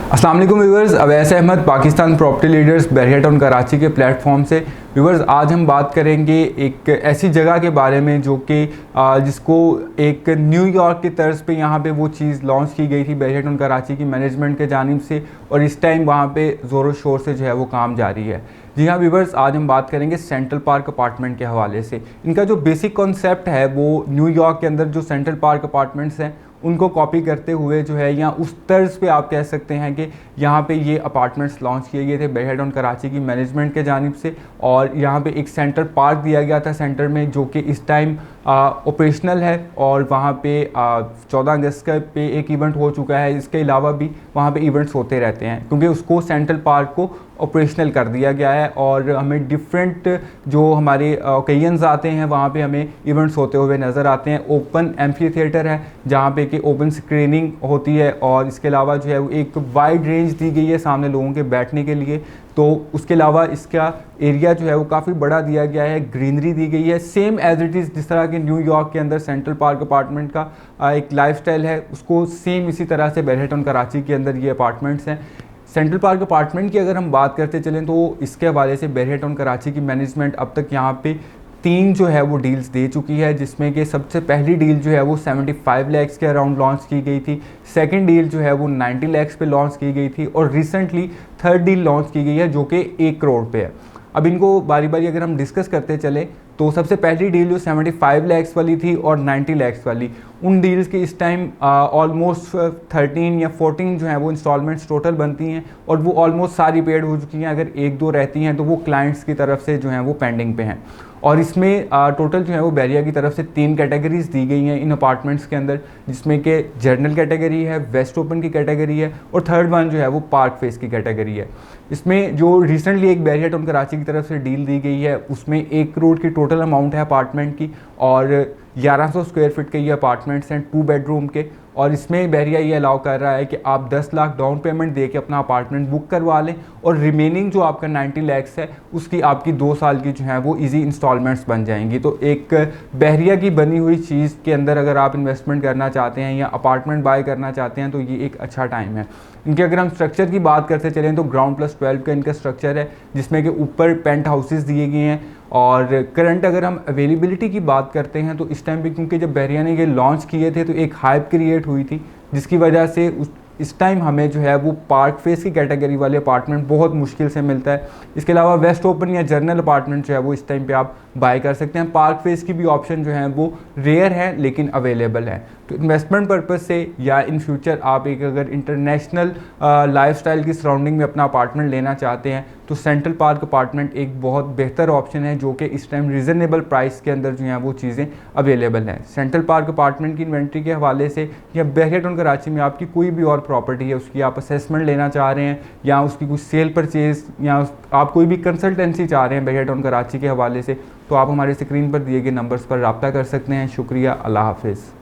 अस्सलाम वालेकुम viewers, Awais Ahmed Pakistan property leaders Bahria town Karachi के प्लेटफॉर्म से। व्यूवर्स, आज हम बात करेंगे एक ऐसी जगह के बारे में जो कि जिसको एक न्यूयॉर्क की तर्ज पे यहाँ पे वो चीज़ लॉन्च की गई थी बहरिया टाउन कराची की मैनेजमेंट के जानिब से, और इस टाइम वहाँ पे ज़ोरों शोर से जो है वो काम जारी है। जी हाँ व्यूवर्स, आज हम बात करेंगे सेंट्रल पार्क अपार्टमेंट के हवाले से। इनका जो बेसिक कॉन्सेप्ट है वो न्यूयॉर्क के अंदर जो सेंट्रल पार्क अपार्टमेंट्स हैं उनको कॉपी करते हुए जो है, या उस तर्ज पे आप कह सकते हैं कि यहाँ पे ये अपार्टमेंट्स लॉन्च किए गए थे बहरिया टाउन कराची की मैनेजमेंट के जानिब से। और यहाँ पे एक सेंटर पार्क दिया गया था सेंटर में, जो कि इस टाइम ऑपरेशनल है, और वहाँ पे 14 अगस्त का पे एक इवेंट हो चुका है। इसके अलावा भी वहाँ पे इवेंट्स होते रहते हैं, क्योंकि उसको सेंट्रल पार्क को ऑपरेशनल कर दिया गया है। और हमें डिफरेंट जो हमारे ओकेजन्स आते हैं वहाँ पे हमें इवेंट्स होते हुए नज़र आते हैं। ओपन एम्फी थिएटर है जहाँ पे कि ओपन स्क्रीनिंग होती है, और इसके अलावा जो है वो एक वाइड रेंज दी गई है सामने लोगों के बैठने के लिए। तो उसके अलावा इसका एरिया जो है वो काफ़ी बड़ा दिया गया है, ग्रीनरी दी गई है, सेम एज इट इज़ जिस तरह के न्यूयॉर्क के अंदर सेंट्रल पार्क अपार्टमेंट का एक लाइफस्टाइल है, उसको सेम इसी तरह से बहरिया टाउन कराची के अंदर ये अपार्टमेंट्स हैं। सेंट्रल पार्क अपार्टमेंट की अगर हम बात करते चलें तो इसके हवाले से बहरिया टाउन कराची की मैनेजमेंट अब तक यहाँ पे 3 जो है वो डील्स दे चुकी है, जिसमें कि सबसे पहली डील जो है वो 75 लाख के अराउंड लॉन्च की गई थी। सेकंड डील जो है वो 90 लाख पे लॉन्च की गई थी, और रिसेंटली थर्ड डील लॉन्च की गई है जो कि 1 करोड़ पे है। अब इनको बारी बारी अगर हम डिस्कस करते चले तो सबसे पहली डील जो 75 लाख वाली थी और 90 लाख वाली, उन डील्स के इस टाइम ऑलमोस्ट 13 या 14 जो है वो इंस्टॉलमेंट्स टोटल बनती हैं, और वो ऑलमोस्ट सारी पेड हो चुकी हैं। अगर 1-2 रहती हैं तो वो क्लाइंट्स की तरफ से जो हैं वो पेंडिंग पे हैं। और इसमें टोटल जो है वो बहरिया की तरफ से 3 कैटेगरीज दी गई हैं इन अपार्टमेंट्स के अंदर, जिसमें कि जर्नल कैटेगरी है, वेस्ट ओपन की कैटेगरी है, और थर्ड वन जो है वो पार्क फेस की कैटेगरी है। इसमें जो रिसेंटली एक बहरिया टाउन कराची की तरफ से डील दी गई है उसमें 1 करोड़ की टोटल अमाउंट है अपार्टमेंट की, और 1100 स्क्वायर फीट के ये अपार्टमेंट्स हैं 2 बेडरूम के। और इसमें बहरिया ये अलाउ कर रहा है कि आप 10 लाख डाउन पेमेंट दे के अपना अपार्टमेंट बुक करवा लें, और रिमेनिंग जो आपका 90 लाख है उसकी आपकी 2 साल की जो है वो इजी इंस्टॉलमेंट्स बन जाएंगी। तो एक बहरिया की बनी हुई चीज़ के अंदर अगर आप इन्वेस्टमेंट करना चाहते हैं या अपार्टमेंट बाय करना चाहते हैं तो ये एक अच्छा टाइम है। इनके अगर हम स्ट्रक्चर की बात करते चलें तो ग्राउंड प्लस 12 का इनका स्ट्रक्चर है, जिसमें कि ऊपर पेंट हाउसेस दिए गए हैं। और करंट अगर हम अवेलेबिलिटी की बात करते हैं तो इस टाइम पे, क्योंकि जब बहरिया ने ये लॉन्च किए थे तो एक हाइप क्रिएट हुई थी, जिसकी वजह से इस टाइम हमें जो है वो पार्क फेस की कैटेगरी वाले अपार्टमेंट बहुत मुश्किल से मिलता है। इसके अलावा वेस्ट ओपन या जर्नल अपार्टमेंट जो है वो इस टाइम पे आप बाय कर सकते हैं। पार्क फेस की भी ऑप्शन जो है वो रेयर है लेकिन अवेलेबल है। तो इन्वेस्टमेंट पर्पज़ से या इन फ्यूचर आप एक अगर इंटरनेशनल लाइफस्टाइल की सराउंडिंग में अपना अपार्टमेंट लेना चाहते हैं तो सेंट्रल पार्क अपार्टमेंट एक बहुत बेहतर ऑप्शन है, जो कि इस टाइम रीज़नेबल प्राइस के अंदर जो है वो चीज़ें अवेलेबल हैं। सेंट्रल पार्क अपार्टमेंट की इन्वेंट्री के हवाले से या बहरिया टाउन कराची में आपकी कोई भी और प्रॉपर्टी है उसकी आप असेसमेंट लेना चाह रहे हैं, या उसकी कुछ सेल परचेज, या आप कोई भी कंसल्टेंसी चाह रहे हैं बहरिया टाउन कराची के हवाले से, तो आप हमारे स्क्रीन पर दिए गए नंबर्स पर रब्ता कर सकते हैं। शुक्रिया, अल्लाह हाफिज़।